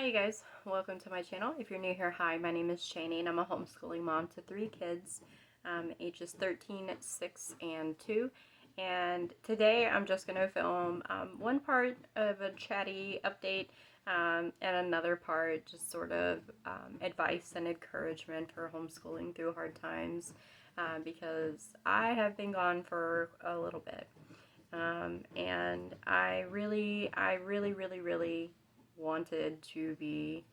Hi you guys, welcome to my channel. If you're new here, hi, my name is Chatty and I'm a homeschooling mom to 3 kids, ages 13, 6, and 2. And today I'm just going to film one part of a Chatty update and another part just sort of advice and encouragement for homeschooling through hard times because I have been gone for a little bit. And I really wanted to be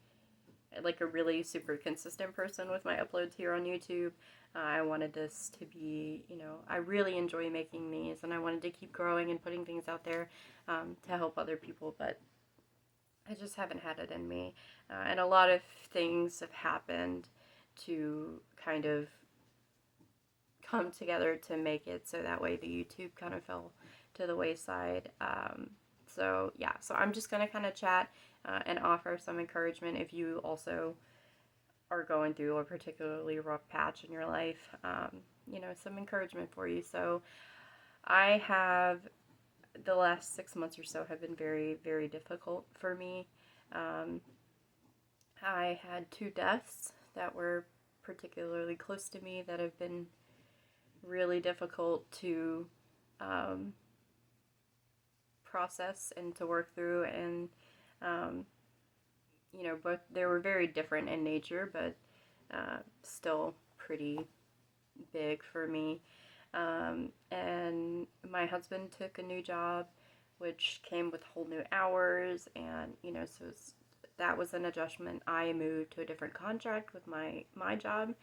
like a really super consistent person with my uploads here on YouTube. I wanted this to be, I really enjoy making these and I wanted to keep growing and putting things out there to help other people, but I just haven't had it in me. And a lot of things have happened to kind of come together to make it so that way the YouTube kind of fell to the wayside. So I'm just going to kind of chat and offer some encouragement if you also are going through a particularly rough patch in your life, some encouragement for you. So I have, the last 6 months or so have been very, very difficult for me. I had 2 deaths that were particularly close to me that have been really difficult to process and to work through, and but they were very different in nature, but still pretty big for me. And my husband took a new job, which came with whole new hours, and so that was an adjustment. I moved to a different contract with my job,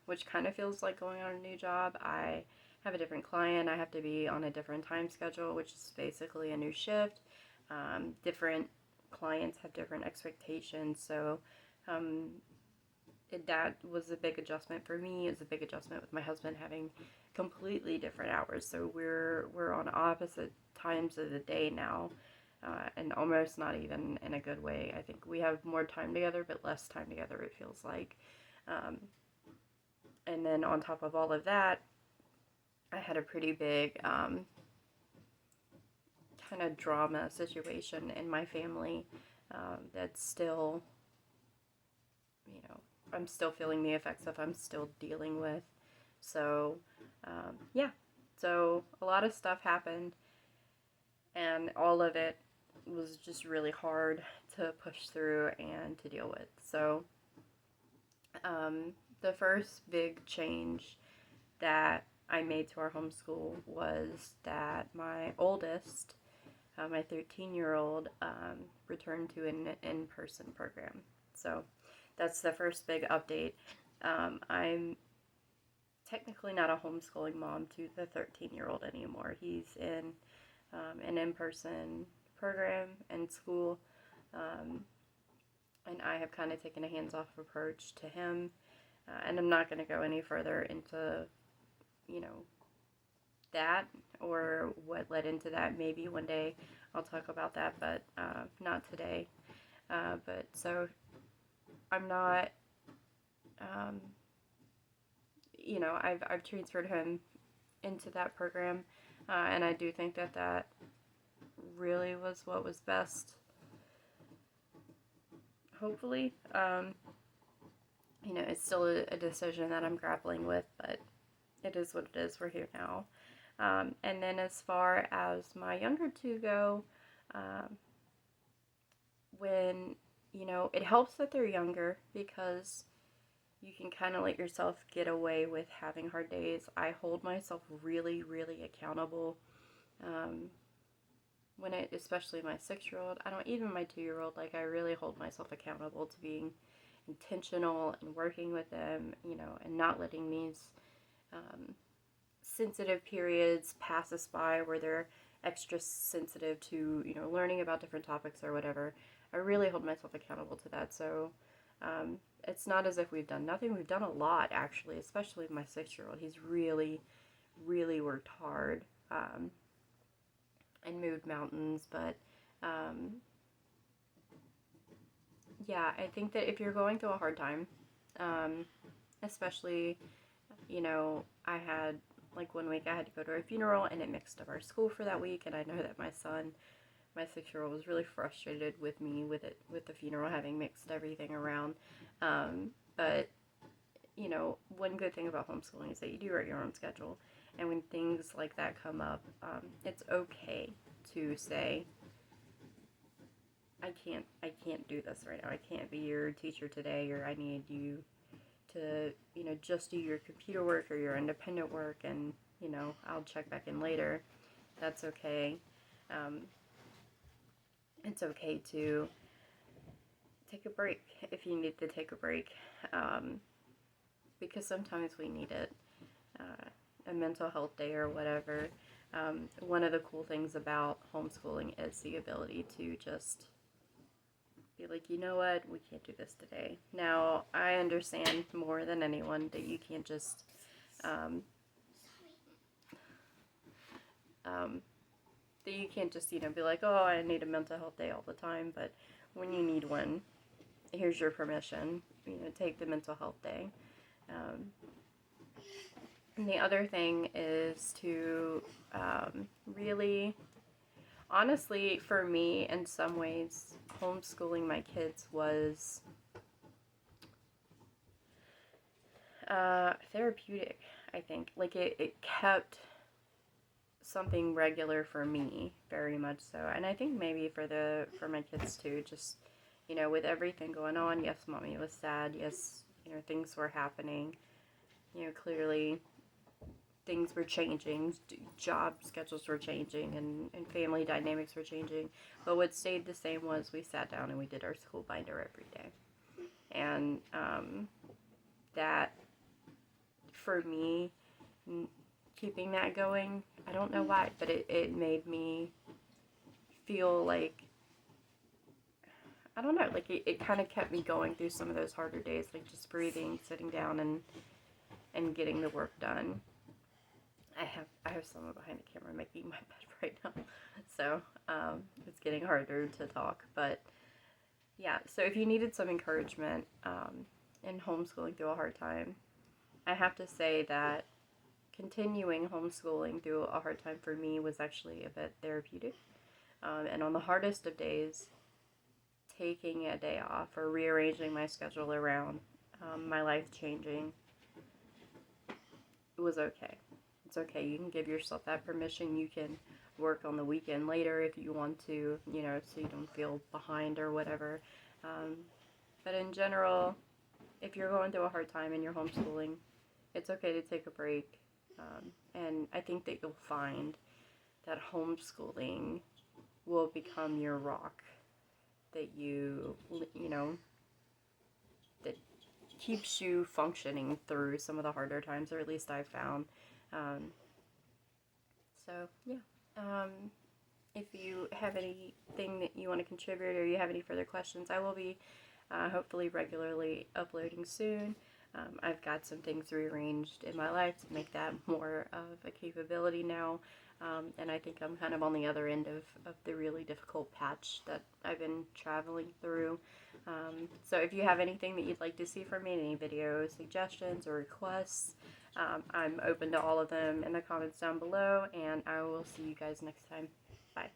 which kind of feels like going on a new job. I have a different client. I have to be on a different time schedule, which is basically a new shift. Different clients have different expectations, so that was a big adjustment for me. It was a big adjustment with my husband having completely different hours. So we're on opposite times of the day now, and almost not even in a good way. I think we have more time together, but less time together, it feels like. And then on top of all of that, I had a pretty big kind of drama situation in my family that's still, I'm still feeling the effects of, I'm still dealing with. So, so a lot of stuff happened, and all of it was just really hard to push through and to deal with. So, the first big change that I made to our homeschool was that my oldest, my 13-year-old, returned to an in-person program. So that's the first big update. I'm technically not a homeschooling mom to the 13-year-old anymore. He's in an in-person program and school, and I have kind of taken a hands-off approach to him, and I'm not going to go any further into, that or what led into that. Maybe one day I'll talk about that, but not today. But so I'm not, I've transferred him into that program, and I do think that that really was what was best. Hopefully, it's still a decision that I'm grappling with, but it is what it is. We're here now. And then as far as my younger 2 go, when, it helps that they're younger because you can kind of let yourself get away with having hard days. I hold myself really, really accountable. Especially my 6-year-old, even my 2-year-old, like I really hold myself accountable to being intentional and working with them, and not letting these sensitive periods pass us by where they're extra sensitive to, learning about different topics or whatever. I really hold myself accountable to that. So it's not as if we've done nothing. We've done a lot, actually, especially with my 6-year-old. He's really, really worked hard and moved mountains. But I think that if you're going through a hard time, especially, I had, like, one week I had to go to a funeral and it mixed up our school for that week, and I know that my son my 6-year-old was really frustrated with me with the funeral, having mixed everything around. But you know, one good thing about homeschooling is that you do write your own schedule, and when things like that come up, it's okay to say, I can't do this right now. I can't be your teacher today, or I need you to, you know, just do your computer work or your independent work, and, you know, I'll check back in later. That's okay. Um, it's okay to take a break if you need to take a break, because sometimes we need it. A mental health day or whatever. One of the cool things about homeschooling is the ability to just be like, you know what, we can't do this today. Now, I understand more than anyone that you can't just, you know, be like, oh, I need a mental health day all the time. But when you need one, here's your permission. You know, take the mental health day. And the other thing is to really, honestly, for me, in some ways, homeschooling my kids was therapeutic, I think. Like, it kept something regular for me, very much so. And I think maybe for my kids too, just, you know, with everything going on, yes, mommy was sad, yes, you know, things were happening, you know, clearly things were changing, job schedules were changing, and family dynamics were changing. But what stayed the same was we sat down and we did our school binder every day. And that, for me, keeping that going, I don't know why, but it made me feel like, I don't know, like it kind of kept me going through some of those harder days, like just breathing, sitting down, and getting the work done. I have someone behind the camera making my bed right now, so it's getting harder to talk. But yeah, so if you needed some encouragement in homeschooling through a hard time, I have to say that continuing homeschooling through a hard time for me was actually a bit therapeutic. And on the hardest of days, taking a day off or rearranging my schedule around my life changing, it was okay. It's okay. You can give yourself that permission. You can work on the weekend later if you want to, you know, so you don't feel behind or whatever. But in general, if you're going through a hard time and you're homeschooling, it's okay to take a break. And I think that you'll find that homeschooling will become your rock, that you know, that keeps you functioning through some of the harder times, or at least I've found. So, yeah. If you have anything that you want to contribute or you have any further questions, I will be hopefully regularly uploading soon. I've got some things rearranged in my life to make that more of a capability now. And I think I'm kind of on the other end of the really difficult patch that I've been traveling through. So if you have anything that you'd like to see from me, any video suggestions or requests, I'm open to all of them in the comments down below, and I will see you guys next time. Bye.